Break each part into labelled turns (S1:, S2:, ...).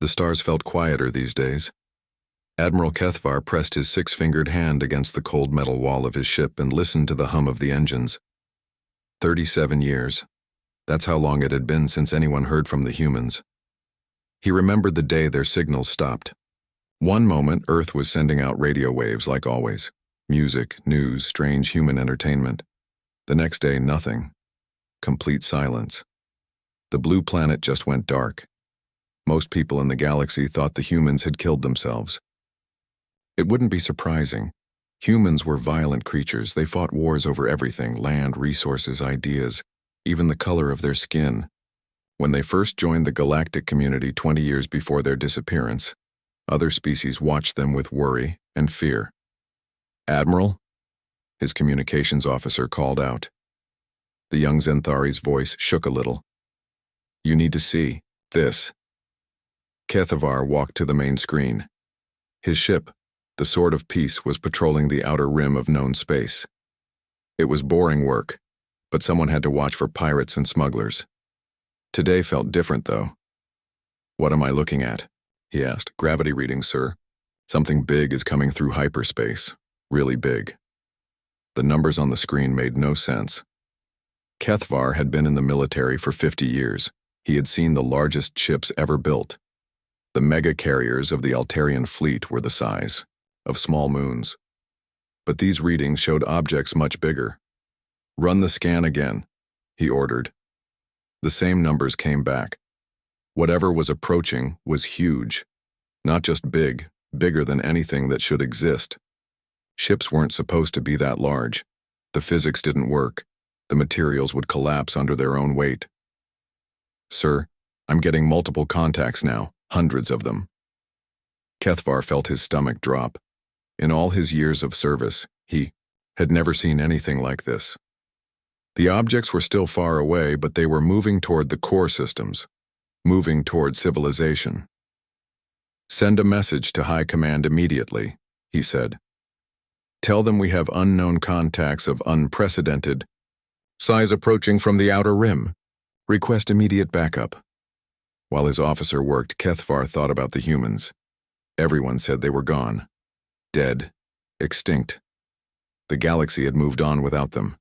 S1: The stars felt quieter these days. Admiral Kethvar pressed his six-fingered hand against the cold metal wall of his ship and listened to the hum of the engines. 37 years. That's how long it had been since anyone heard from the humans. He remembered the day their signals stopped. One moment, Earth was sending out radio waves like always. Music, news, strange human entertainment. The next day, nothing. Complete silence. The blue planet just went dark. Most people in the galaxy thought the humans had killed themselves. It wouldn't be surprising. Humans were violent creatures. They fought wars over everything: land, resources, ideas, even the color of their skin. When they first joined the galactic community 20 years before their disappearance, other species watched them with worry and fear. "Admiral?" his communications officer called out. The young Zenthari's voice shook a little. "You need to see this." Kethvar walked to the main screen. His ship, the Sword of Peace, was patrolling the outer rim of known space. It was boring work, but someone had to watch for pirates and smugglers. Today felt different, though. "What am I looking at?" he asked. "Gravity readings, sir. Something big is coming through hyperspace. Really big." The numbers on the screen made no sense. Kethvar had been in the military for 50 years. He had seen the largest ships ever built. The mega carriers of the Altarian fleet were the size of small moons. But these readings showed objects much bigger. "Run the scan again," he ordered. The same numbers came back. Whatever was approaching was huge. Not just big, bigger than anything that should exist. Ships weren't supposed to be that large. The physics didn't work. The materials would collapse under their own weight. "Sir, I'm getting multiple contacts now, hundreds of them." Kethvar felt his stomach drop. In all his years of service, he had never seen anything like this. The objects were still far away, but they were moving toward the core systems, moving toward civilization. "Send a message to High Command immediately," he said. "Tell them we have unknown contacts of unprecedented size approaching from the outer rim. Request immediate backup." While his officer worked, Kethvar thought about the humans. Everyone said they were gone. Dead. Extinct. The galaxy had moved on without them.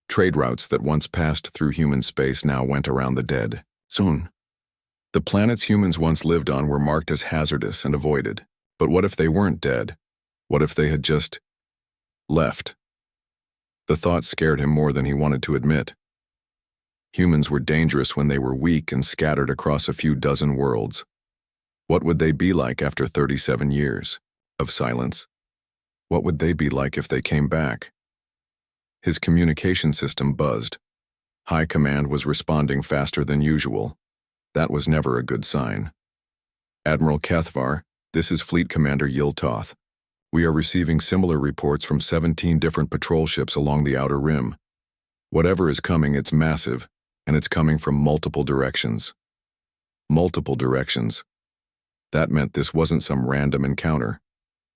S1: Trade routes that once passed through human space now went around the dead. Soon. The planets humans once lived on were marked as hazardous and avoided. But what if they weren't dead? What if they had just left? The thought scared him more than he wanted to admit. Humans were dangerous when they were weak and scattered across a few dozen worlds. What would they be like after 37 years of silence? What would they be like if they came back? His communication system buzzed. High Command was responding faster than usual. That was never a good sign. "Admiral Kethvar, this is Fleet Commander Yiltoth. We are receiving similar reports from 17 different patrol ships along the outer rim. Whatever is coming, it's massive, and it's coming from multiple directions." Multiple directions. That meant this wasn't some random encounter.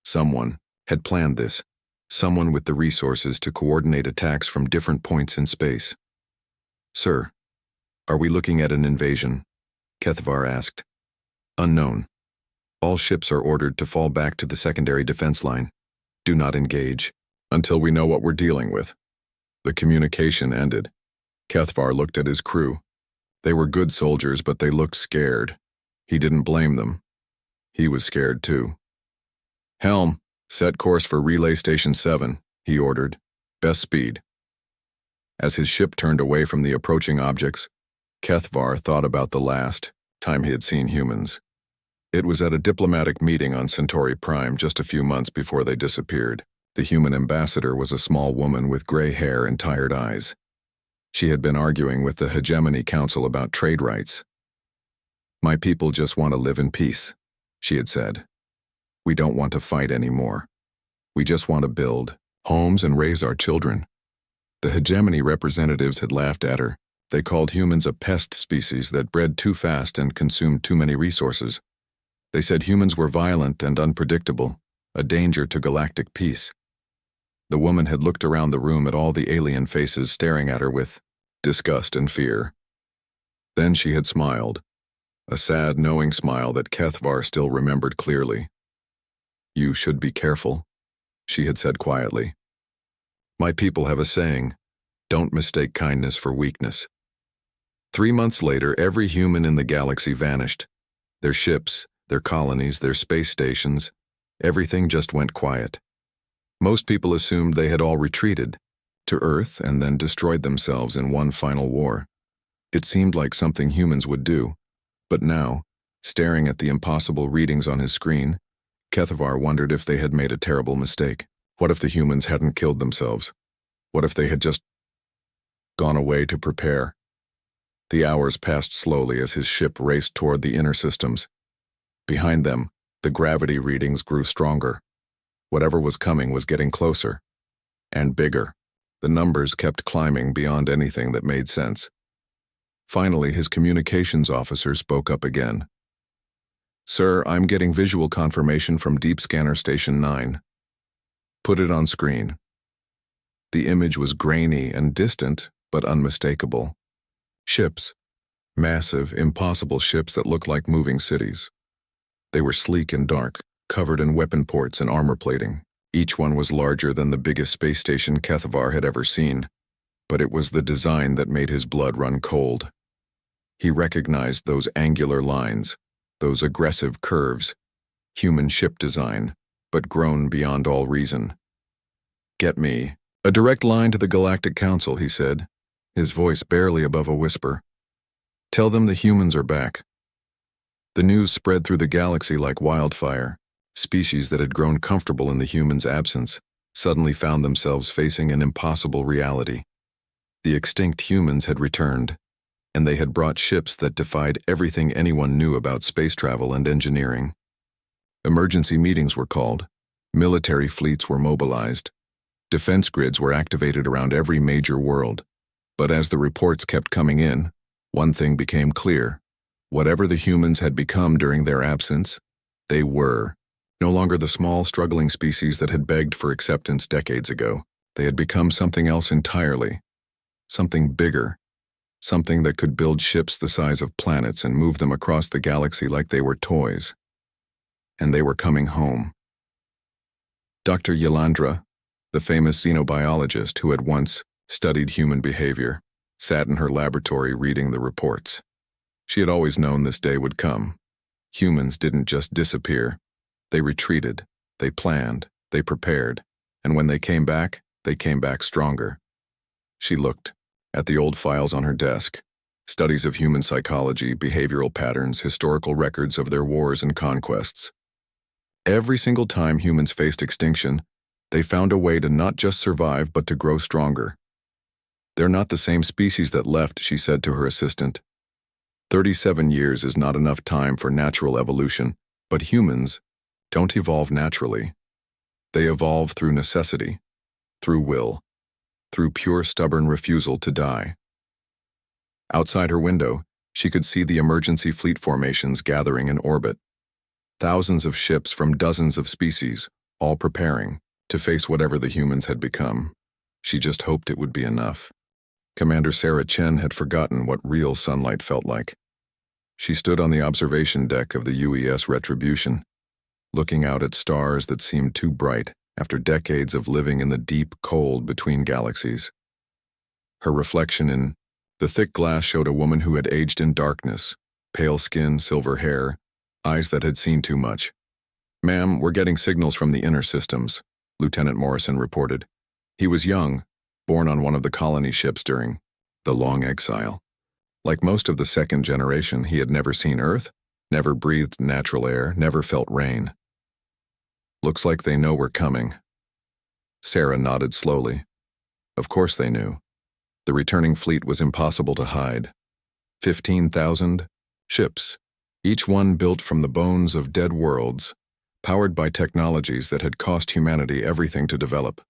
S1: Someone had planned this. Someone with the resources to coordinate attacks from different points in space. "Sir, are we looking at an invasion?" Kethvar asked. "Unknown. All ships are ordered to fall back to the secondary defense line. Do not engage until we know what we're dealing with." The communication ended. Kethvar looked at his crew. They were good soldiers, but they looked scared. He didn't blame them. He was scared too. "Helm, set course for Relay Station 7, he ordered. "Best speed." As his ship turned away from the approaching objects, Kethvar thought about the last time he had seen humans. It was at a diplomatic meeting on Centauri Prime just a few months before they disappeared. The human ambassador was a small woman with gray hair and tired eyes. She had been arguing with the Hegemony Council about trade rights. "My people just want to live in peace," she had said. "We don't want to fight anymore. We just want to build homes and raise our children." The Hegemony representatives had laughed at her. They called humans a pest species that bred too fast and consumed too many resources. They said humans were violent and unpredictable, a danger to galactic peace. The woman had looked around the room at all the alien faces staring at her with disgust and fear. Then she had smiled. a sad, knowing smile that Kethvar still remembered clearly. "You should be careful," she had said quietly. "My people have a saying, don't mistake kindness for weakness." 3 months later, every human in the galaxy vanished. Their ships, their colonies, their space stations, everything just went quiet. Most people assumed they had all retreated to Earth and then destroyed themselves in one final war. It seemed like something humans would do, but now, staring at the impossible readings on his screen, Kethvar wondered if they had made a terrible mistake. What if the humans hadn't killed themselves? What if they had just gone away to prepare? The hours passed slowly as his ship raced toward the inner systems. Behind them, the gravity readings grew stronger. Whatever was coming was getting closer and bigger. The numbers kept climbing beyond anything that made sense. Finally, his communications officer spoke up again. "Sir, I'm getting visual confirmation from Deep Scanner Station 9. Put it on screen." The image was grainy and distant, but unmistakable. Ships. Massive, impossible ships that looked like moving cities. They were sleek and dark, covered in weapon ports and armor plating. Each one was larger than the biggest space station Kethvar had ever seen, but it was the design that made his blood run cold. He recognized those angular lines, those aggressive curves, human ship design, but grown beyond all reason. "Get me a direct line to the Galactic Council," he said, his voice barely above a whisper. "Tell them the humans are back." The news spread through the galaxy like wildfire. Species that had grown comfortable in the humans' absence suddenly found themselves facing an impossible reality. The extinct humans had returned, and they had brought ships that defied everything anyone knew about space travel and engineering. Emergency meetings were called, military fleets were mobilized, defense grids were activated around every major world. But as the reports kept coming in, one thing became clear. Whatever the humans had become during their absence, they were no longer the small, struggling species that had begged for acceptance decades ago. They had become something else entirely, something bigger, something that could build ships the size of planets and move them across the galaxy like they were toys. And they were coming home. Dr. Yelandra, the famous xenobiologist who had once studied human behavior, sat in her laboratory reading the reports. She had always known this day would come. Humans didn't just disappear. They retreated, they planned, they prepared, and when they came back stronger. She looked at the old files on her desk, studies of human psychology, behavioral patterns, historical records of their wars and conquests. Every single time humans faced extinction, they found a way to not just survive but to grow stronger. "They're not the same species that left," she said to her assistant. 37 years is not enough time for natural evolution, but humans don't evolve naturally. They evolve through necessity, through will, through pure stubborn refusal to die. Outside her window, she could see the emergency fleet formations gathering in orbit. Thousands of ships from dozens of species, all preparing to face whatever the humans had become. She just hoped it would be enough. Commander Sarah Chen had forgotten what real sunlight felt like. She stood on the observation deck of the UES Retribution, looking out at stars that seemed too bright after decades of living in the deep cold between galaxies. Her reflection in the thick glass showed a woman who had aged in darkness, pale skin, silver hair, eyes that had seen too much. "Ma'am, we're getting signals from the inner systems," Lieutenant Morrison reported. He was young, born on one of the colony ships during the long exile. Like most of the second generation, he had never seen Earth, never breathed natural air, never felt rain. "Looks like they know we're coming." Sarah nodded slowly. Of course they knew. The returning fleet was impossible to hide. 15,000 ships, each one built from the bones of dead worlds, powered by technologies that had cost humanity everything to develop.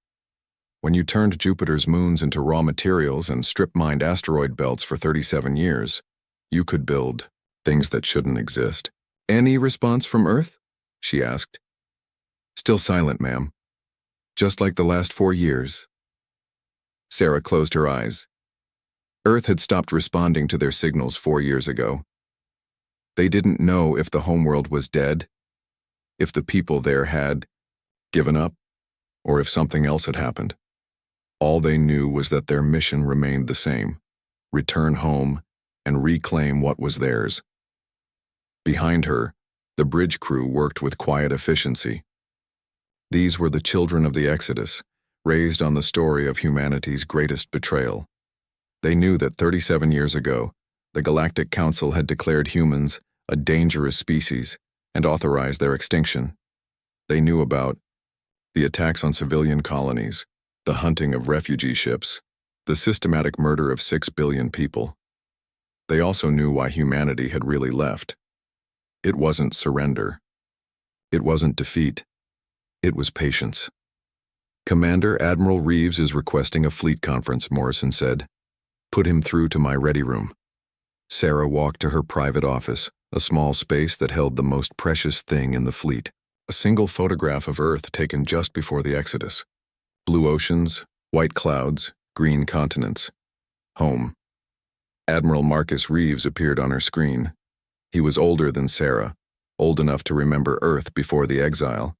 S1: When you turned Jupiter's moons into raw materials and strip-mined asteroid belts for 37 years, you could build things that shouldn't exist. "Any response from Earth?" she asked. "Still silent, ma'am. Just like the last 4 years." Sarah closed her eyes. Earth had stopped responding to their signals 4 years ago. They didn't know if the homeworld was dead, if the people there had given up, or if something else had happened. All they knew was that their mission remained the same: return home and reclaim what was theirs. Behind her, the bridge crew worked with quiet efficiency. These were the children of the Exodus, raised on the story of humanity's greatest betrayal. They knew that 37 years ago, the Galactic Council had declared humans a dangerous species and authorized their extinction. They knew about the attacks on civilian colonies, the hunting of refugee ships, the systematic murder of 6 billion people. They also knew why humanity had really left. It wasn't surrender. It wasn't defeat. It was patience. "Commander Admiral Reeves is requesting a fleet conference," Morrison said. "Put him through to my ready room." Sarah walked to her private office, a small space that held the most precious thing in the fleet: a single photograph of Earth taken just before the Exodus. Blue oceans, white clouds, green continents. Home. Admiral Marcus Reeves appeared on her screen. He was older than Sarah, old enough to remember Earth before the exile.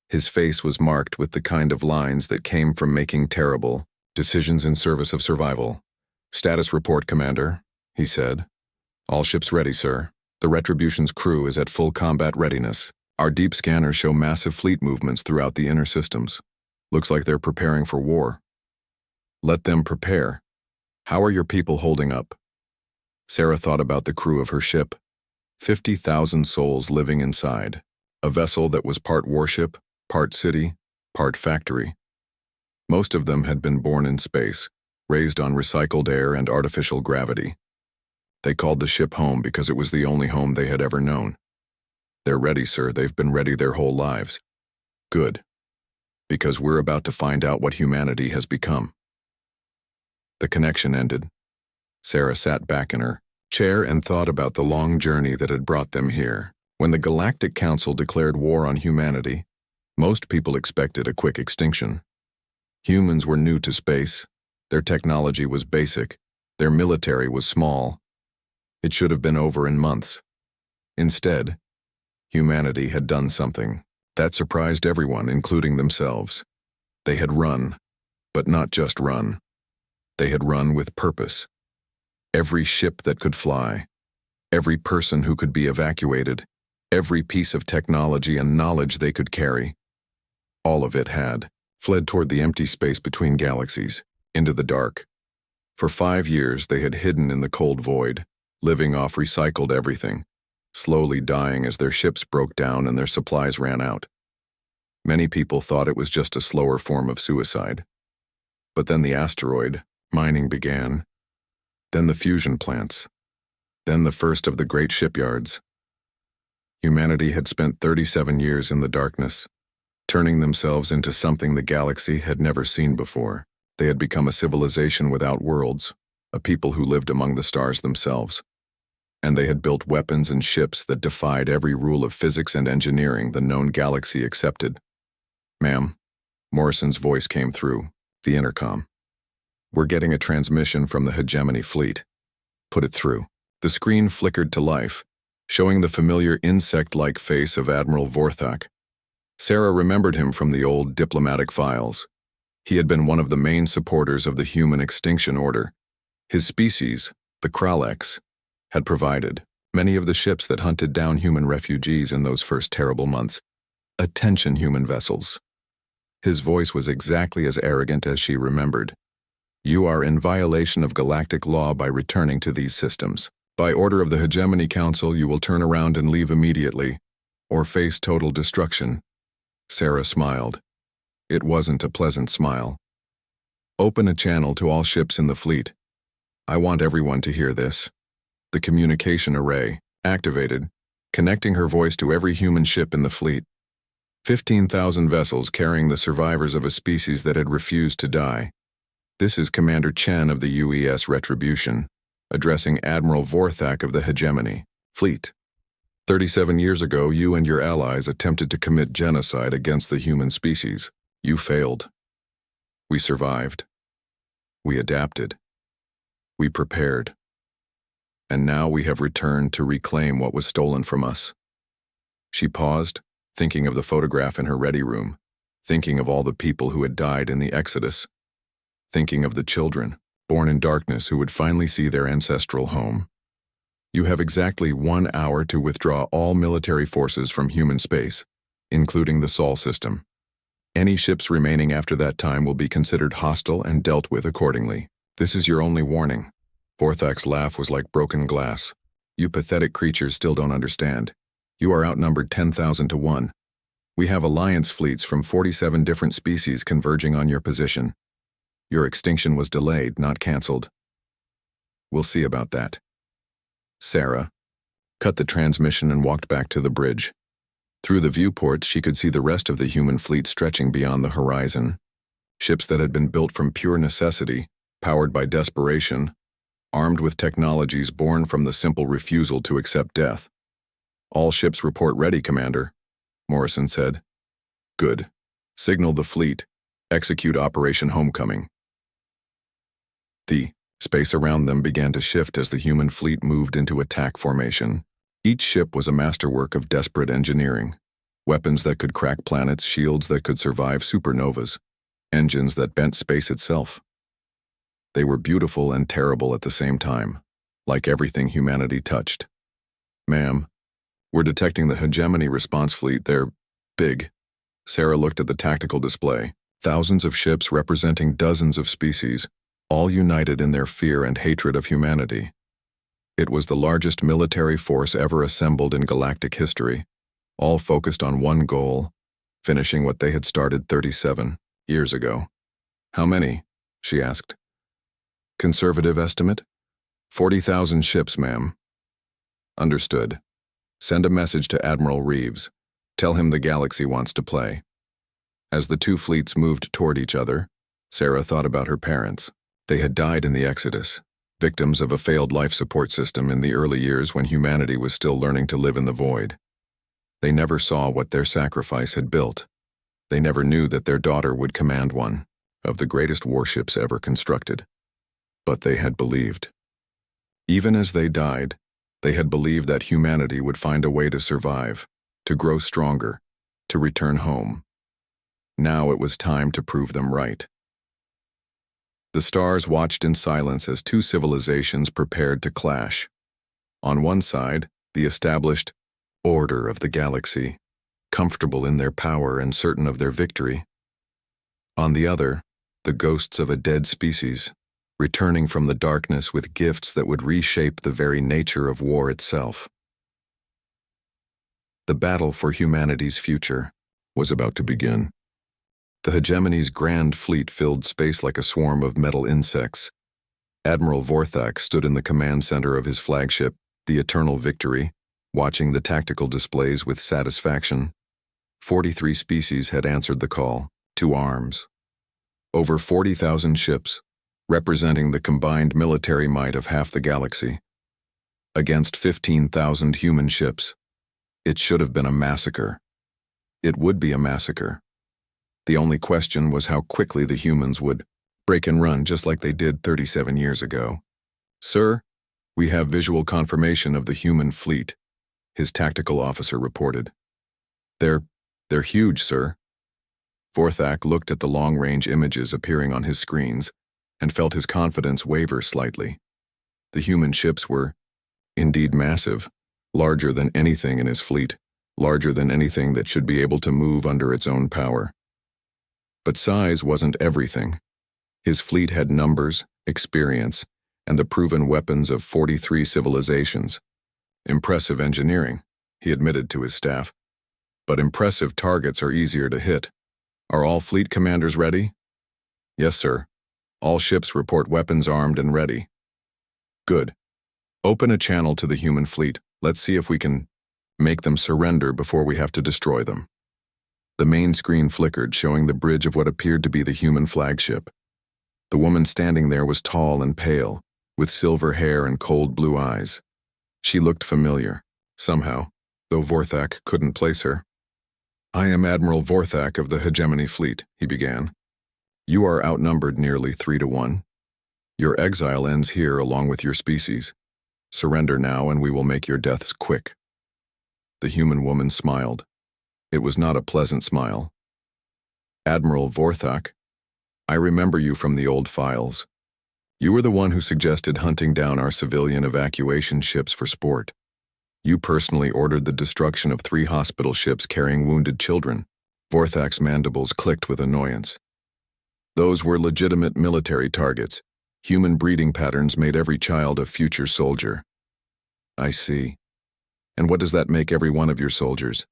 S1: His face was marked with the kind of lines that came from making terrible decisions in service of survival. "Status report, Commander," he said. "All ships ready, sir. The Retribution's crew is at full combat readiness. Our deep scanners show massive fleet movements throughout the inner systems. Looks like they're preparing for war." "Let them prepare. How are your people holding up?" Sarah thought about the crew of her ship. 50,000 souls living inside. A vessel that was part warship, part city, part factory. Most of them had been born in space, raised on recycled air and artificial gravity. They called the ship home because it was the only home they had ever known. "They're ready, sir. They've been ready their whole lives." "Good. Because we're about to find out what humanity has become." The connection ended. Sarah sat back in her chair and thought about the long journey that had brought them here. When the Galactic Council declared war on humanity, most people expected a quick extinction. Humans were new to space, their technology was basic, their military was small. It should have been over in months. Instead, humanity had done something that surprised everyone, including themselves. They had run, but not just run. They had run with purpose. Every ship that could fly, every person who could be evacuated, every piece of technology and knowledge they could carry, all of it had fled toward the empty space between galaxies, into the dark. For 5 years they had hidden in the cold void, living off recycled everything, slowly dying as their ships broke down and their supplies ran out. Many people thought it was just a slower form of suicide. But then the asteroid mining began. Then the fusion plants. Then the first of the great shipyards. Humanity had spent 37 years in the darkness, turning themselves into something the galaxy had never seen before. They had become a civilization without worlds, a people who lived among the stars themselves. And they had built weapons and ships that defied every rule of physics and engineering the known galaxy accepted. "Ma'am," Morrison's voice came through the intercom. "We're getting a transmission from the hegemony fleet." "Put it through." The screen flickered to life, showing the familiar insect-like face of Admiral Vorthak. Sarah remembered him from the old diplomatic files. He had been one of the main supporters of the human extinction order. His species, the Kralex, had provided many of the ships that hunted down human refugees in those first terrible months. "Attention, human vessels." His voice was exactly as arrogant as she remembered. "You are in violation of galactic law by returning to these systems. By order of the Hegemony Council, you will turn around and leave immediately, or face total destruction." Sarah smiled. It wasn't a pleasant smile. "Open a channel to all ships in the fleet. I want everyone to hear this." The communication array activated, connecting her voice to every human ship in the fleet. 15,000 vessels carrying the survivors of a species that had refused to die. "This is Commander Chen of the UES Retribution, addressing Admiral Vorthak of the Hegemony Fleet. 37 years ago, you and your allies attempted to commit genocide against the human species. You failed. We survived. We adapted. We prepared. and now we have returned to reclaim what was stolen from us." She paused, thinking of the photograph in her ready room, thinking of all the people who had died in the Exodus, thinking of the children, born in darkness, who would finally see their ancestral home. "You have exactly 1 hour to withdraw all military forces from human space, including the Sol system. Any ships remaining after that time will be considered hostile and dealt with accordingly. This is your only warning." Vorthak's laugh was like broken glass. "You pathetic creatures still don't understand. You are outnumbered 10,000 to 1. We have alliance fleets from 47 different species converging on your position. Your extinction was delayed, not cancelled. We'll see about that." Sarah cut the transmission and walked back to the bridge. Through the viewport, she could see the rest of the human fleet stretching beyond the horizon. Ships that had been built from pure necessity, powered by desperation, armed with technologies born from the simple refusal to accept death. "All ships report ready, Commander," Morrison said. "Good. Signal the fleet. Execute Operation Homecoming." The space around them began to shift as the human fleet moved into attack formation. Each ship was a masterwork of desperate engineering. Weapons that could crack planets, shields that could survive supernovas, engines that bent space itself. They were beautiful and terrible at the same time, like everything humanity touched. "Ma'am, we're detecting the hegemony response fleet. They're big." Sarah looked at the tactical display. Thousands of ships representing dozens of species, all united in their fear and hatred of humanity. It was the largest military force ever assembled in galactic history, all focused on one goal, finishing what they had started 37 years ago. "How many?" she asked. "Conservative estimate? 40,000 ships, ma'am." "Understood. Send a message to Admiral Reeves. Tell him the galaxy wants to play." As the two fleets moved toward each other, Sarah thought about her parents. They had died in the Exodus, victims of a failed life support system in the early years when humanity was still learning to live in the void. They never saw what their sacrifice had built. They never knew that their daughter would command one of the greatest warships ever constructed. But they had believed. Even as they died, they had believed that humanity would find a way to survive, to grow stronger, to return home. Now it was time to prove them right. The stars watched in silence as two civilizations prepared to clash. On one side, the established order of the galaxy, comfortable in their power and certain of their victory. On the other, the ghosts of a dead species, returning from the darkness with gifts that would reshape the very nature of war itself. The battle for humanity's future was about to begin. The hegemony's grand fleet filled space like a swarm of metal insects. Admiral Vorthak stood in the command center of his flagship, the Eternal Victory, watching the tactical displays with satisfaction. 43 species had answered the call to arms. Over 40,000 ships, representing the combined military might of half the galaxy. Against 15,000 human ships. It should have been a massacre. It would be a massacre. The only question was how quickly the humans would break and run just like they did 37 years ago. "Sir, we have visual confirmation of the human fleet," his tactical officer reported. They're huge, sir." Vorthak looked at the long-range images appearing on his screens and felt his confidence waver slightly. The human ships were indeed massive, larger than anything in his fleet, larger than anything that should be able to move under its own power. But size wasn't everything. His fleet had numbers, experience, and the proven weapons of 43 civilizations. Impressive engineering, he admitted to his staff. But impressive targets are easier to hit. "Are all fleet commanders ready?" "Yes, sir. All ships report weapons armed and ready." "Good. Open a channel to the human fleet. Let's see if we can make them surrender before we have to destroy them." The main screen flickered, showing the bridge of what appeared to be the human flagship. The woman standing there was tall and pale, with silver hair and cold blue eyes. She looked familiar, somehow, though Vorthak couldn't place her. "I am Admiral Vorthak of the Hegemony Fleet," he began. "You are outnumbered nearly 3 to 1. Your exile ends here along with your species. Surrender now and we will make your deaths quick." The human woman smiled. It was not a pleasant smile. "Admiral Vorthak, I remember you from the old files. You were the one who suggested hunting down our civilian evacuation ships for sport. You personally ordered the destruction of 3 hospital ships carrying wounded children." Vorthak's mandibles clicked with annoyance. "Those were legitimate military targets. Human breeding patterns made every child a future soldier." "I see. And what does that make every one of your soldiers?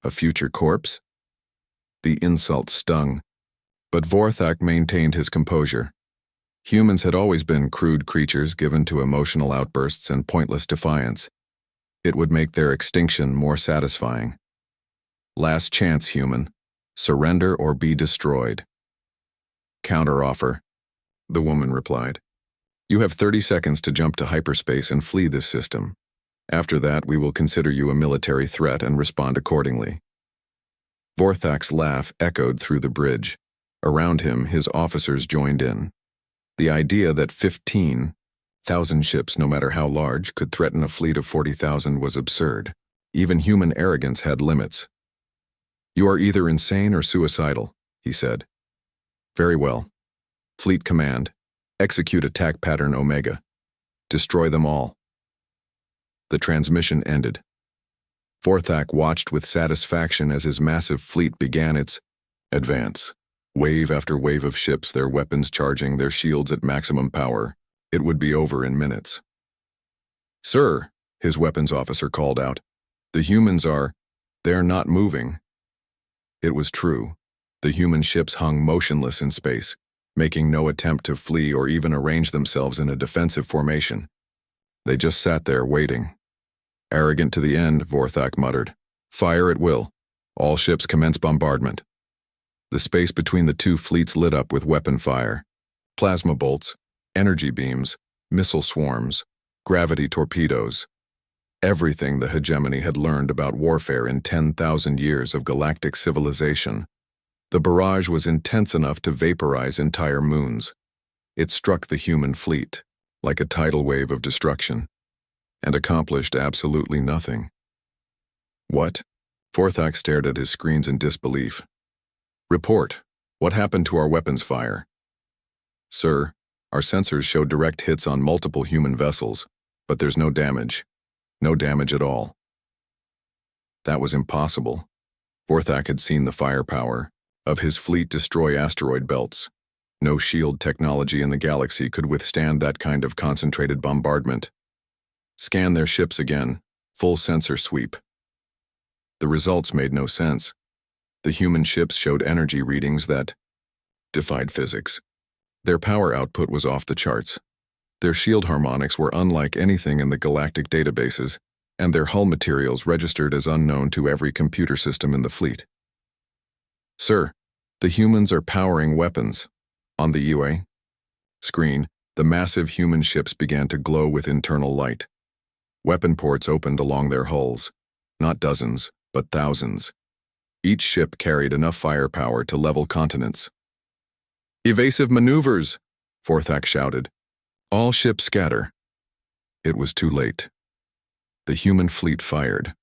S1: A future corpse?" The insult stung, but Vorthak maintained his composure. Humans had always been crude creatures given to emotional outbursts and pointless defiance. It would make their extinction more satisfying. "Last chance, human. Surrender or be destroyed." "Counteroffer," the woman replied. "You have 30 seconds to jump to hyperspace and flee this system. After that, we will consider you a military threat and respond accordingly." Vorthak's laugh echoed through the bridge. Around him, his officers joined in. The idea that 15,000 ships, no matter how large, could threaten a fleet of 40,000 was absurd. Even human arrogance had limits. "You are either insane or suicidal," he said. "Very well. Fleet Command, execute attack pattern Omega. Destroy them all." The transmission ended. Vorthak watched with satisfaction as his massive fleet began its advance. Wave after wave of ships, their weapons charging, their shields at maximum power. It would be over in minutes. "Sir," his weapons officer called out, "the humans they're not moving." It was true. The human ships hung motionless in space, making no attempt to flee or even arrange themselves in a defensive formation. They just sat there waiting. "Arrogant to the end," Vorthak muttered. "Fire at will. All ships commence bombardment." The space between the 2 fleets lit up with weapon fire. Plasma bolts, energy beams, missile swarms, gravity torpedoes. Everything the hegemony had learned about warfare in 10,000 years of galactic civilization. The barrage was intense enough to vaporize entire moons. It struck the human fleet, like a tidal wave of destruction, and accomplished absolutely nothing. "What?" Vorthak stared at his screens in disbelief. "Report. What happened to our weapons fire?" "Sir, our sensors show direct hits on multiple human vessels, but there's no damage. No damage at all." That was impossible. Vorthak had seen the firepower of his fleet destroy asteroid belts. No shield technology in the galaxy could withstand that kind of concentrated bombardment. "Scan their ships again. Full sensor sweep." The results made no sense. The human ships showed energy readings that defied physics. Their power output was off the charts. Their shield harmonics were unlike anything in the galactic databases, and their hull materials registered as unknown to every computer system in the fleet. "Sir, the humans are powering weapons." On the UA screen, the massive human ships began to glow with internal light. Weapon ports opened along their hulls. Not dozens, but thousands. Each ship carried enough firepower to level continents. "Evasive maneuvers!" Vorthak shouted. "All ships scatter." It was too late. The human fleet fired.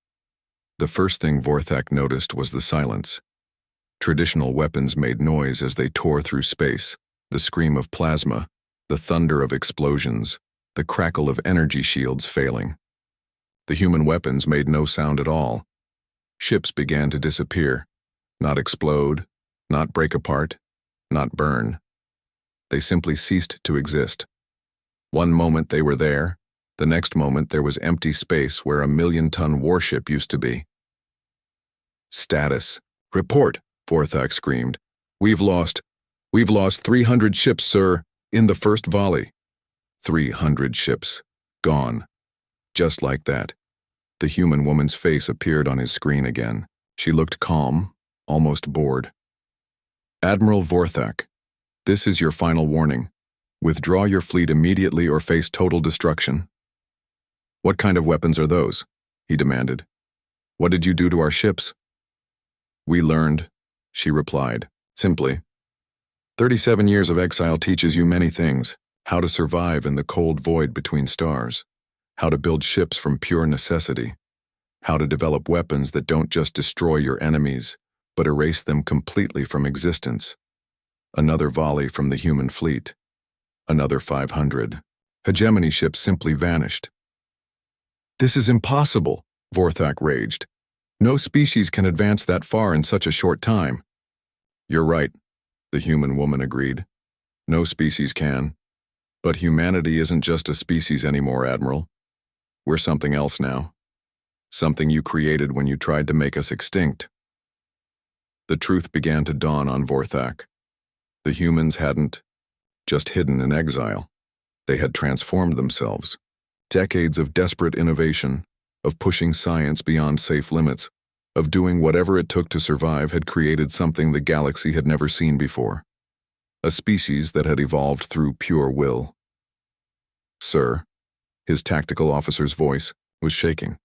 S1: The first thing Vorthak noticed was the silence. Traditional weapons made noise as they tore through space, the scream of plasma, the thunder of explosions, the crackle of energy shields failing. The human weapons made no sound at all. Ships began to disappear, not explode, not break apart, not burn. They simply ceased to exist. One moment they were there, the next moment there was empty space where a 1,000,000-ton warship used to be. "Status. Report," Vorthak screamed. We've lost 300 ships, sir, in the first volley." 300 ships. Gone. Just like that. The human woman's face appeared on his screen again. She looked calm, almost bored. "Admiral Vorthak, this is your final warning. Withdraw your fleet immediately or face total destruction." "What kind of weapons are those?" he demanded. "What did you do to our ships?" "We learned," she replied, simply. 37 years of exile teaches you many things. How to survive in the cold void between stars. how to build ships from pure necessity, how to develop weapons that don't just destroy your enemies, but erase them completely from existence. Another volley from the human fleet. Another 500. Hegemony ships simply vanished. "This is impossible," Vorthak raged. "No species can advance that far in such a short time." "You're right," the human woman agreed. "No species can. But humanity isn't just a species anymore, Admiral. We're something else now. Something you created when you tried to make us extinct." The truth began to dawn on Vorthak. The humans hadn't just hidden in exile. They had transformed themselves. Decades of desperate innovation, of pushing science beyond safe limits, of doing whatever it took to survive had created something the galaxy had never seen before. A species that had evolved through pure will. "Sir," his tactical officer's voice was shaking.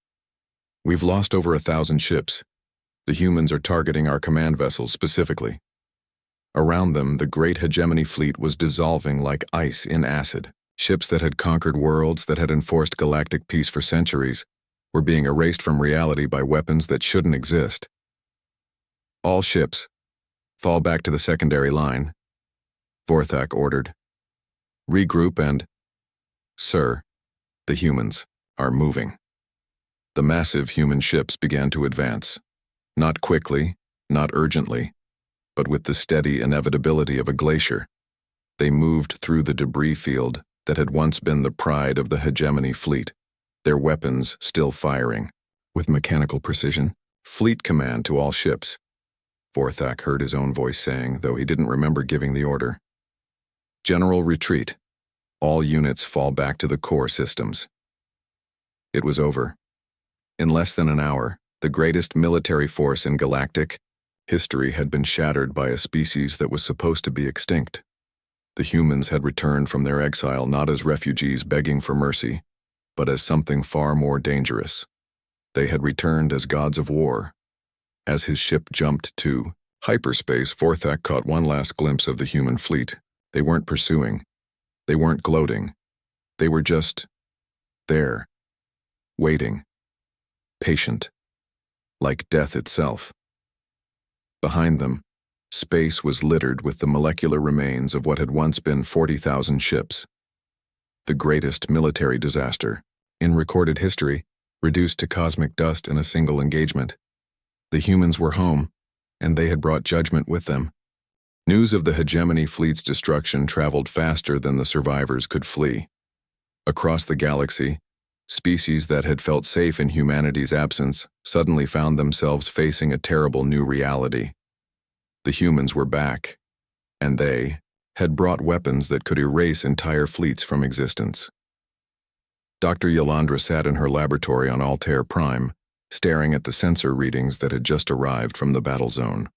S1: "We've lost over 1,000 ships. The humans are targeting our command vessels specifically." Around them, the great hegemony fleet was dissolving like ice in acid. Ships that had conquered worlds, that had enforced galactic peace for centuries, were being erased from reality by weapons that shouldn't exist. "All ships, fall back to the secondary line," Vorthak ordered. "Regroup and—" "Sir, the humans are moving." The massive human ships began to advance. Not quickly, not urgently, but with the steady inevitability of a glacier. They moved through the debris field that had once been the pride of the hegemony fleet, their weapons still firing, with mechanical precision. "Fleet command to all ships," Vorthak heard his own voice saying, though he didn't remember giving the order. "General retreat. All units fall back to the core systems." It was over. In less than an hour, the greatest military force in galactic history had been shattered by a species that was supposed to be extinct. The humans had returned from their exile not as refugees begging for mercy, but as something far more dangerous. They had returned as gods of war. As his ship jumped to hyperspace, Vorthak caught one last glimpse of the human fleet. They weren't pursuing. They weren't gloating. They were just there, waiting, patient, like death itself. Behind them, space was littered with the molecular remains of what had once been 40,000 ships. The greatest military disaster in recorded history, reduced to cosmic dust in a single engagement. The humans were home, and they had brought judgment with them. News of the hegemony fleet's destruction traveled faster than the survivors could flee. Across the galaxy, species that had felt safe in humanity's absence suddenly found themselves facing a terrible new reality. The humans were back, and they had brought weapons that could erase entire fleets from existence. Dr. Yolandra sat in her laboratory on Altair Prime, staring at the sensor readings that had just arrived from the battle zone.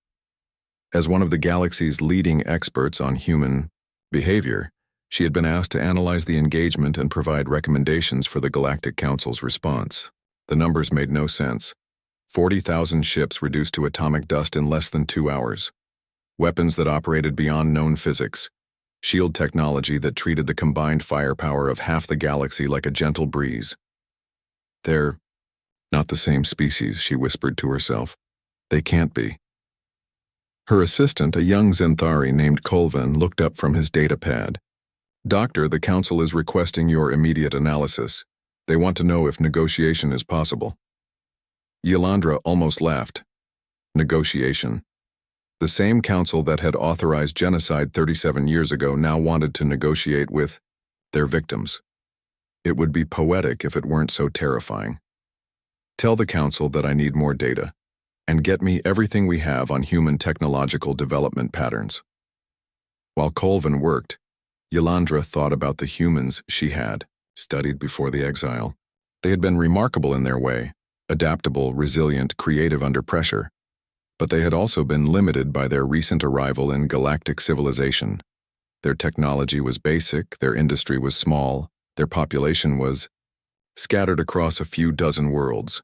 S1: As one of the galaxy's leading experts on human behavior, she had been asked to analyze the engagement and provide recommendations for the Galactic Council's response. The numbers made no sense. 40,000 ships reduced to atomic dust in less than 2 hours. Weapons that operated beyond known physics. Shield technology that treated the combined firepower of half the galaxy like a gentle breeze. "They're not the same species," she whispered to herself. "They can't be." Her assistant, a young Zenthari named Colvin, looked up from his data pad. "Doctor, the Council is requesting your immediate analysis. They want to know if negotiation is possible." Yolandra almost laughed. Negotiation. The same council that had authorized genocide 37 years ago now wanted to negotiate with their victims. It would be poetic if it weren't so terrifying. "Tell the council that I need more data, and get me everything we have on human technological development patterns." While Colvin worked, Yolandra thought about the humans she had studied before the exile. They had been remarkable in their way, adaptable, resilient, creative under pressure. But they had also been limited by their recent arrival in galactic civilization. Their technology was basic, their industry was small, their population was scattered across a few dozen worlds.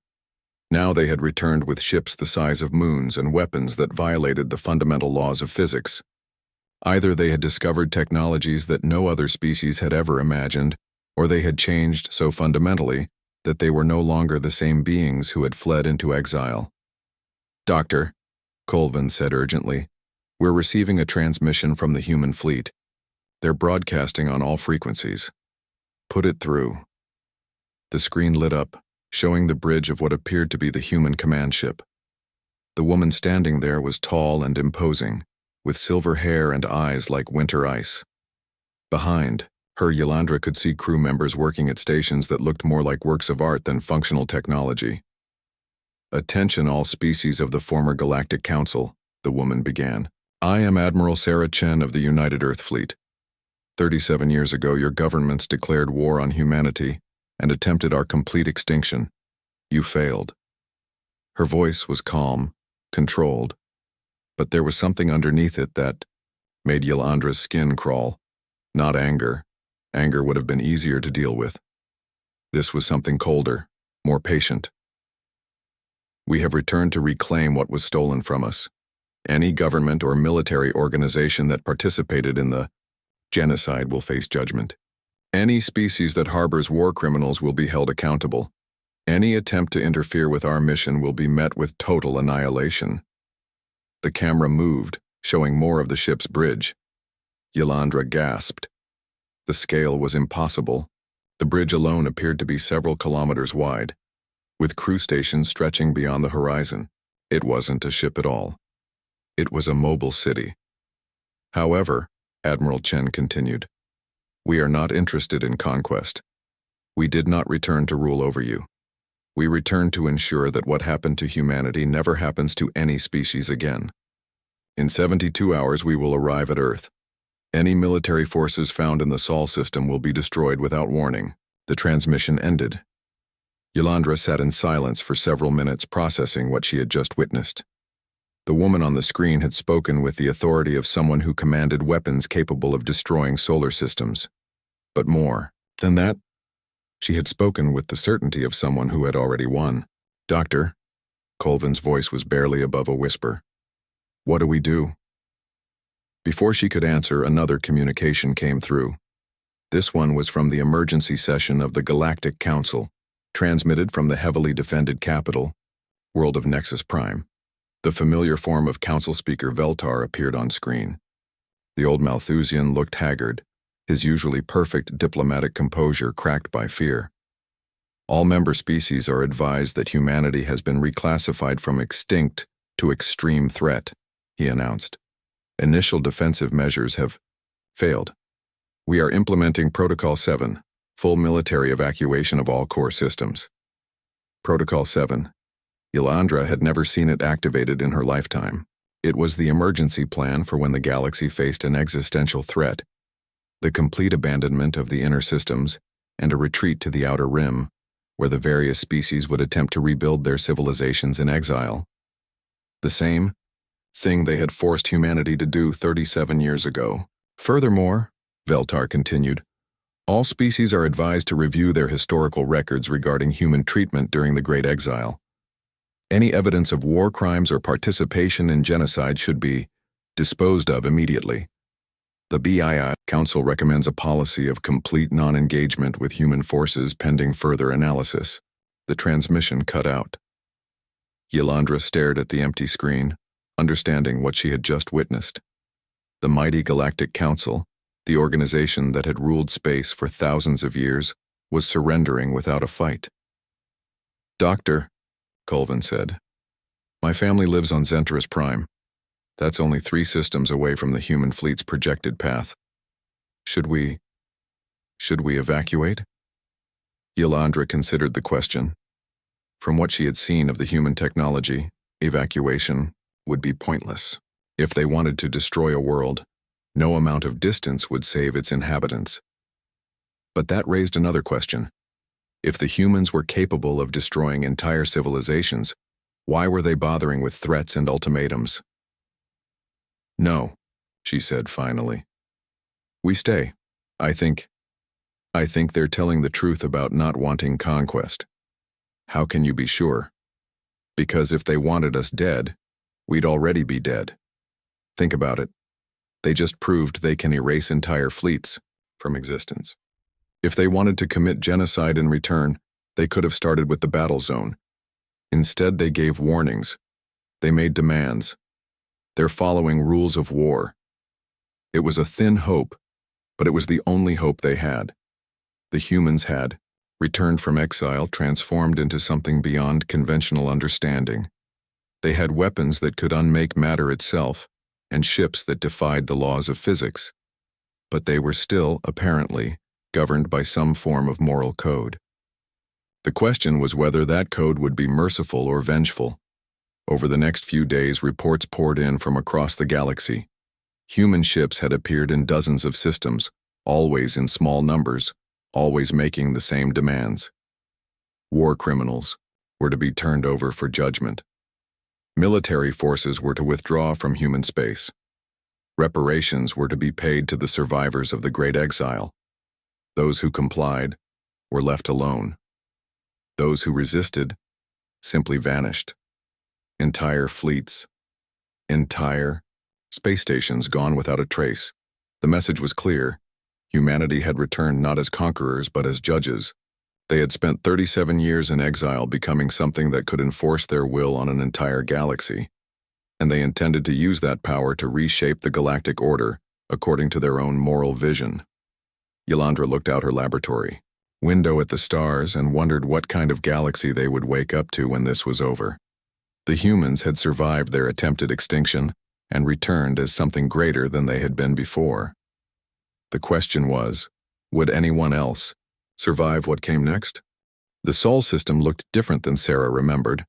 S1: Now they had returned with ships the size of moons and weapons that violated the fundamental laws of physics. Either they had discovered technologies that no other species had ever imagined, or they had changed so fundamentally that they were no longer the same beings who had fled into exile. "Doctor," Colvin said urgently, "we're receiving a transmission from the human fleet. They're broadcasting on all frequencies. Put it through." The screen lit up, showing the bridge of what appeared to be the human command ship. The woman standing there was tall and imposing, with silver hair and eyes like winter ice. Behind her, Yolanda could see crew members working at stations that looked more like works of art than functional technology. "Attention all species of the former Galactic Council," the woman began. "I am Admiral Sarah Chen of the United Earth Fleet. 37 years ago, your governments declared war on humanity and attempted our complete extinction. You failed." Her voice was calm, controlled, but there was something underneath it that made Yolandra's skin crawl. Not anger. Anger would have been easier to deal with. This was something colder, more patient. "We have returned to reclaim what was stolen from us. Any government or military organization that participated in the genocide will face judgment. Any species that harbors war criminals will be held accountable. Any attempt to interfere with our mission will be met with total annihilation." The camera moved, showing more of the ship's bridge. Yolanda gasped. The scale was impossible. The bridge alone appeared to be several kilometers wide, with crew stations stretching beyond the horizon. It wasn't a ship at all. It was a mobile city. "However," Admiral Chen continued, "we are not interested in conquest. We did not return to rule over you. We returned to ensure that what happened to humanity never happens to any species again. In 72 hours we will arrive at Earth. Any military forces found in the Sol system will be destroyed without warning." The transmission ended. Yolanda sat in silence for several minutes, processing what she had just witnessed. The woman on the screen had spoken with the authority of someone who commanded weapons capable of destroying solar systems. But more than that, she had spoken with the certainty of someone who had already won. "Doctor," Colvin's voice was barely above a whisper. "What do we do?" Before she could answer, another communication came through. This one was from the emergency session of the Galactic Council, transmitted from the heavily defended capital, world of Nexus Prime. The familiar form of Council Speaker Veltar appeared on screen. The old Malthusian looked haggard, his usually perfect diplomatic composure cracked by fear. "All member species are advised that humanity has been reclassified from extinct to extreme threat," he announced. "Initial defensive measures have failed. We are implementing Protocol 7, full military evacuation of all core systems." Protocol 7. Yolanda had never seen it activated in her lifetime. It was the emergency plan for when the galaxy faced an existential threat, the complete abandonment of the inner systems, and a retreat to the outer rim, where the various species would attempt to rebuild their civilizations in exile. The same thing they had forced humanity to do 37 years ago. "Furthermore," Veltar continued, "all species are advised to review their historical records regarding human treatment during the Great Exile. Any evidence of war crimes or participation in genocide should be disposed of immediately. The BII Council recommends a policy of complete non-engagement with human forces pending further analysis." The transmission cut out. Yolanda stared at the empty screen, understanding what she had just witnessed. The mighty Galactic Council, the organization that had ruled space for thousands of years, was surrendering without a fight. "Doctor," Colvin said, "my family lives on Zentaris Prime. That's only 3 systems away from the human fleet's projected path. Should we evacuate?" Yolanda considered the question. From what she had seen of the human technology, evacuation would be pointless. If they wanted to destroy a world, no amount of distance would save its inhabitants. But that raised another question. If the humans were capable of destroying entire civilizations, why were they bothering with threats and ultimatums? "No," she said finally. "We stay. I think they're telling the truth about not wanting conquest." "How can you be sure?" "Because if they wanted us dead, we'd already be dead. Think about it. They just proved they can erase entire fleets from existence. If they wanted to commit genocide in return, they could have started with the battle zone. Instead, they gave warnings. They made demands. They're following rules of war. It was a thin hope, but it was the only hope they had. The humans had returned from exile, transformed into something beyond conventional understanding. They had weapons that could unmake matter itself, and ships that defied the laws of physics. But they were still, apparently, governed by some form of moral code. The question was whether that code would be merciful or vengeful. Over the next few days, reports poured in from across the galaxy. Human ships had appeared in dozens of systems, always in small numbers, always making the same demands. War criminals were to be turned over for judgment. Military forces were to withdraw from human space. Reparations were to be paid to the survivors of the Great Exile. Those who complied were left alone. Those who resisted simply vanished. Entire fleets, entire space stations gone without a trace. The message was clear. Humanity had returned not as conquerors but as judges. They had spent 37 years in exile, becoming something that could enforce their will on an entire galaxy. And they intended to use that power to reshape the galactic order according to their own moral vision. Yolanda looked out her laboratory window at the stars and wondered what kind of galaxy they would wake up to when this was over. The humans had survived their attempted extinction and returned as something greater than they had been before. The question was, would anyone else survive what came next? The Sol system looked different than Sarah remembered.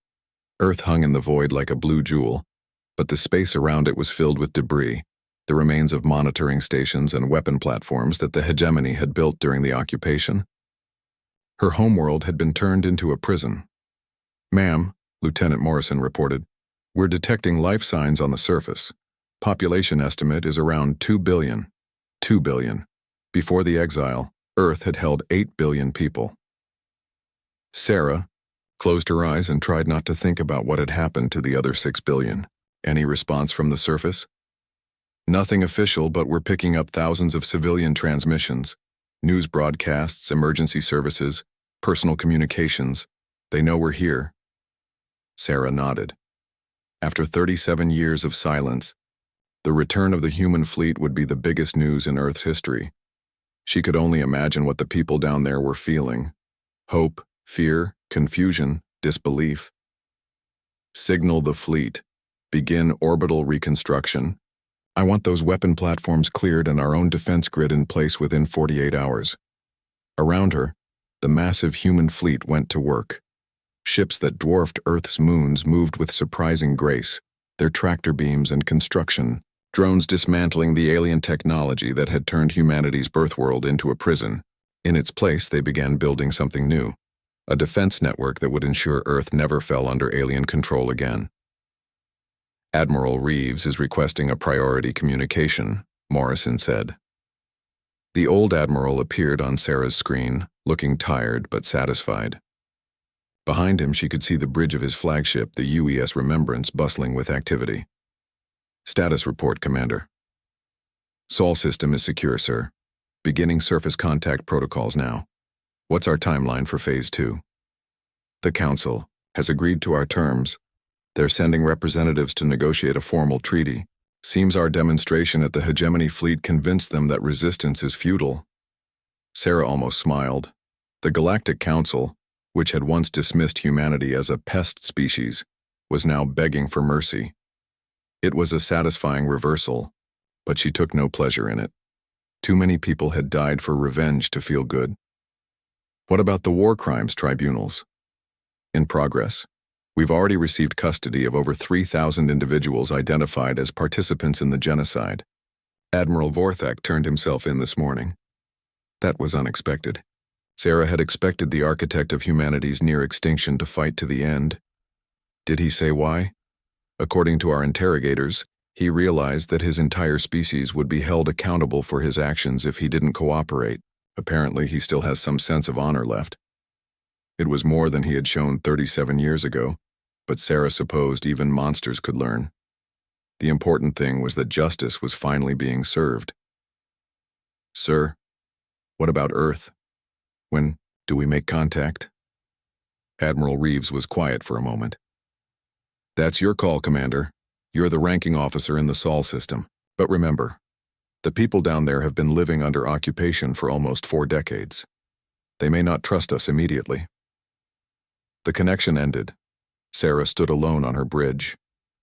S1: Earth hung in the void like a blue jewel, but the space around it was filled with debris, the remains of monitoring stations and weapon platforms that the hegemony had built during the occupation. Her homeworld had been turned into a prison. "Ma'am," Lieutenant Morrison reported, "we're detecting life signs on the surface. Population estimate is around 2 billion. 2 billion. Before the exile, Earth had held 8 billion people." Sarah closed her eyes and tried not to think about what had happened to the other 6 billion. Any response from the surface? "Nothing official, but we're picking up thousands of civilian transmissions, news broadcasts, emergency services, personal communications. They know we're here." Sarah nodded. After 37 years of silence, the return of the human fleet would be the biggest news in Earth's history. She could only imagine what the people down there were feeling. Hope, fear, confusion, disbelief. "Signal the fleet. Begin orbital reconstruction. I want those weapon platforms cleared and our own defense grid in place within 48 hours. Around her, the massive human fleet went to work. Ships that dwarfed Earth's moons moved with surprising grace, their tractor beams and construction, drones dismantling the alien technology that had turned humanity's birthworld into a prison. In its place, they began building something new, a defense network that would ensure Earth never fell under alien control again. "Admiral Reeves is requesting a priority communication," Morrison said. The old admiral appeared on Sarah's screen, looking tired but satisfied. Behind him, she could see the bridge of his flagship, the UES Remembrance, bustling with activity. "Status report, Commander." "Sol system is secure, sir. Beginning surface contact protocols now. What's our timeline for Phase 2? "The Council has agreed to our terms. They're sending representatives to negotiate a formal treaty. Seems our demonstration at the hegemony fleet convinced them that resistance is futile." Sarah almost smiled. The Galactic Council, which had once dismissed humanity as a pest species, was now begging for mercy. It was a satisfying reversal, but she took no pleasure in it. Too many people had died for revenge to feel good. "What about the war crimes tribunals?" "In progress. We've already received custody of over 3,000 individuals identified as participants in the genocide." Admiral Vorthak turned himself in this morning. That was unexpected. Sarah had expected the architect of humanity's near extinction to fight to the end. Did he say why? According to our interrogators, he realized that his entire species would be held accountable for his actions if he didn't cooperate. Apparently, he still has some sense of honor left. It was more than he had shown 37 years ago, but Sarah supposed even monsters could learn. The important thing was that justice was finally being served. "Sir, what about Earth?" When do we make contact? Admiral Reeves was quiet for a moment. That's your call, Commander. You're the ranking officer in the Sol system. But remember, the people down there have been living under occupation for almost 4 decades. They may not trust us immediately. The connection ended. Sarah stood alone on her bridge,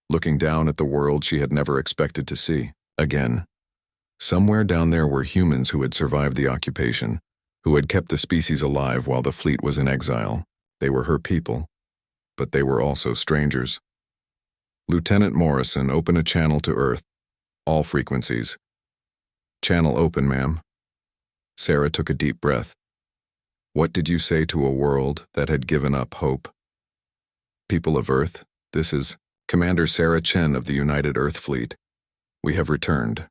S1: looking down at the world she had never expected to see again. Somewhere down there were humans who had survived the occupation, who had kept the species alive while the fleet was in exile. They were her people, but they were also strangers. Lieutenant Morrison, open a channel to Earth. All frequencies. Channel open, ma'am. Sarah took a deep breath. What did you say to a world that had given up hope? People of Earth, this is Commander Sarah Chen of the United Earth Fleet. We have returned.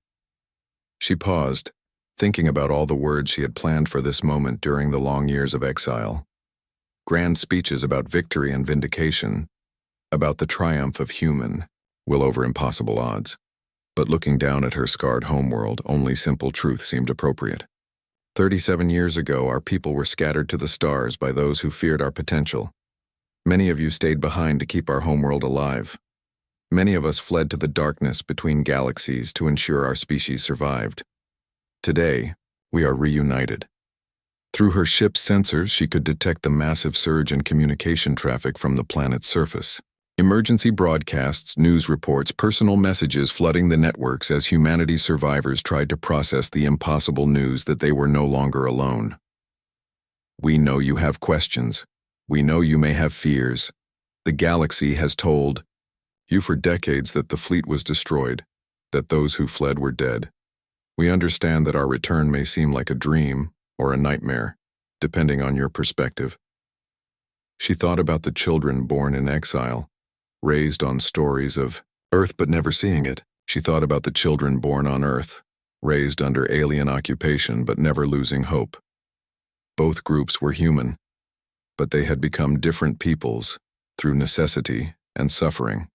S1: She paused, thinking about all the words she had planned for this moment during the long years of exile. Grand speeches about victory and vindication, about the triumph of human will over impossible odds. But looking down at her scarred homeworld, only simple truth seemed appropriate. 37 years ago, our people were scattered to the stars by those who feared our potential. Many of you stayed behind to keep our homeworld alive. Many of us fled to the darkness between galaxies to ensure our species survived. Today, we are reunited. Through her ship's sensors, she could detect the massive surge in communication traffic from the planet's surface. Emergency broadcasts, news reports, personal messages flooding the networks as humanity's survivors tried to process the impossible news that they were no longer alone. We know you have questions. We know you may have fears. The galaxy has told you for decades that the fleet was destroyed, that those who fled were dead. We understand that our return may seem like a dream or a nightmare, depending on your perspective. She thought about the children born in exile, raised on stories of Earth but never seeing it. She thought about the children born on Earth, raised under alien occupation but never losing hope. Both groups were human, but they had become different peoples through necessity and suffering.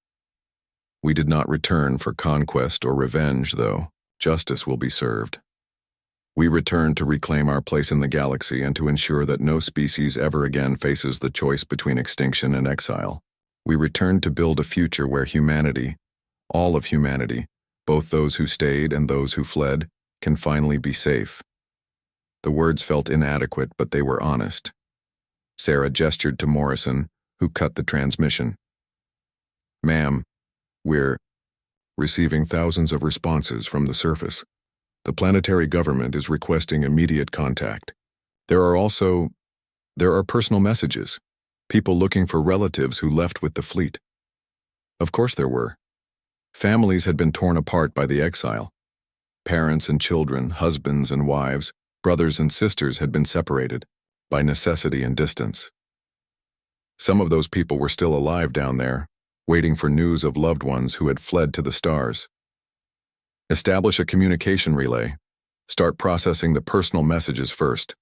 S1: We did not return for conquest or revenge, though. Justice will be served. We returned to reclaim our place in the galaxy and to ensure that no species ever again faces the choice between extinction and exile. We returned to build a future where humanity, all of humanity, both those who stayed and those who fled, can finally be safe. The words felt inadequate, but they were honest. Sarah gestured to Morrison, who cut the transmission. Ma'am, we're receiving thousands of responses from the surface. The planetary government is requesting immediate contact. There are personal messages. People looking for relatives who left with the fleet. Of course there were. Families had been torn apart by the exile. Parents and children, husbands and wives, brothers and sisters had been separated by necessity and distance. Some of those people were still alive down there, waiting for news of loved ones who had fled to the stars. Establish a communication relay. Start processing the personal messages first.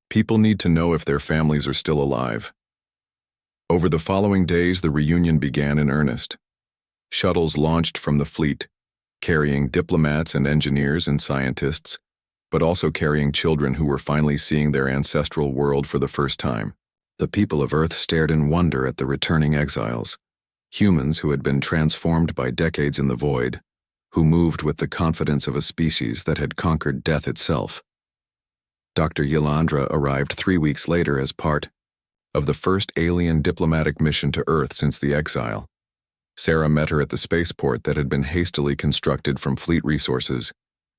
S1: People need to know if their families are still alive. Over the following days, the reunion began in earnest. Shuttles launched from the fleet, carrying diplomats and engineers and scientists, but also carrying children who were finally seeing their ancestral world for the first time. The people of Earth stared in wonder at the returning exiles, humans who had been transformed by decades in the void, who moved with the confidence of a species that had conquered death itself. Dr. Yolandra arrived 3 weeks later as part of the first alien diplomatic mission to Earth since the exile. Sarah met her at the spaceport that had been hastily constructed from fleet resources,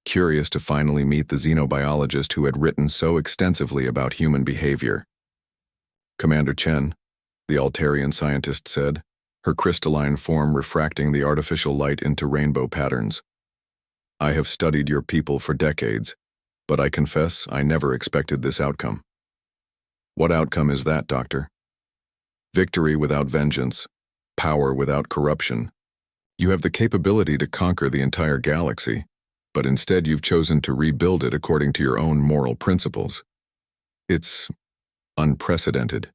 S1: curious to finally meet the xenobiologist who had written so extensively about human behavior. Commander Chen, the Altarian scientist said, her crystalline form refracting the artificial light into rainbow patterns. I have studied your people for decades, but I confess I never expected this outcome. What outcome is that, Doctor? Victory without vengeance, power without corruption. You have the capability to conquer the entire galaxy, but instead you've chosen to rebuild it according to your own moral principles. It's unprecedented.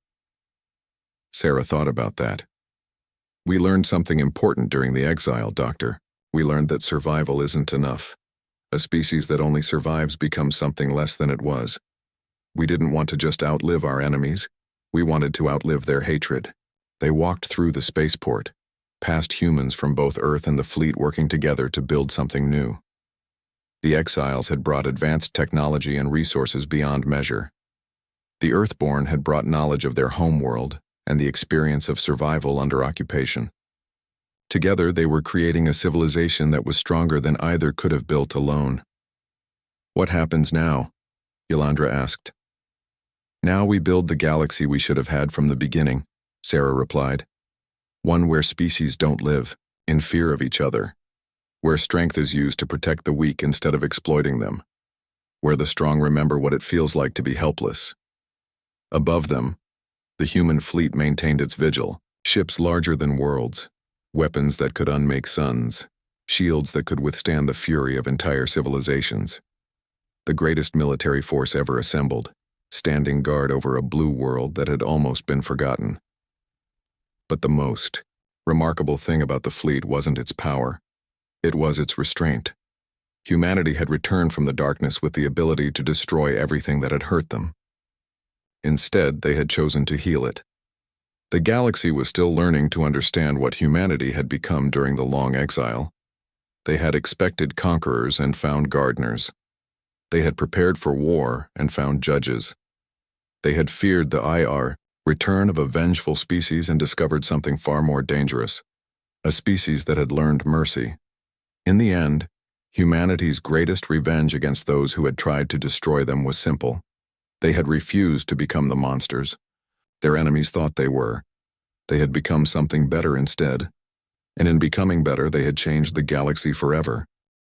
S1: Sarah thought about that. We learned something important during the exile, Doctor. We learned that survival isn't enough. A species that only survives becomes something less than it was. We didn't want to just outlive our enemies. We wanted to outlive their hatred. They walked through the spaceport, past humans from both Earth and the fleet working together to build something new. The exiles had brought advanced technology and resources beyond measure. The Earthborn had brought knowledge of their homeworld and the experience of survival under occupation. Together, they were creating a civilization that was stronger than either could have built alone. "What happens now?" Yolandra asked. "Now we build the galaxy we should have had from the beginning," Sarah replied. "One where species don't live in fear of each other, where strength is used to protect the weak instead of exploiting them, where the strong remember what it feels like to be helpless." Above them, the human fleet maintained its vigil, ships larger than worlds, weapons that could unmake suns, shields that could withstand the fury of entire civilizations. The greatest military force ever assembled, standing guard over a blue world that had almost been forgotten. But the most remarkable thing about the fleet wasn't its power. It was its restraint. Humanity had returned from the darkness with the ability to destroy everything that had hurt them. Instead, they had chosen to heal it. The galaxy was still learning to understand what humanity had become during the long exile. They had expected conquerors and found gardeners. They had prepared for war and found judges. They had feared the return of a vengeful species and discovered something far more dangerous, a species that had learned mercy. In the end, humanity's greatest revenge against those who had tried to destroy them was simple. They had refused to become the monsters their enemies thought they were. They had become something better instead, and in becoming better they had changed the galaxy forever.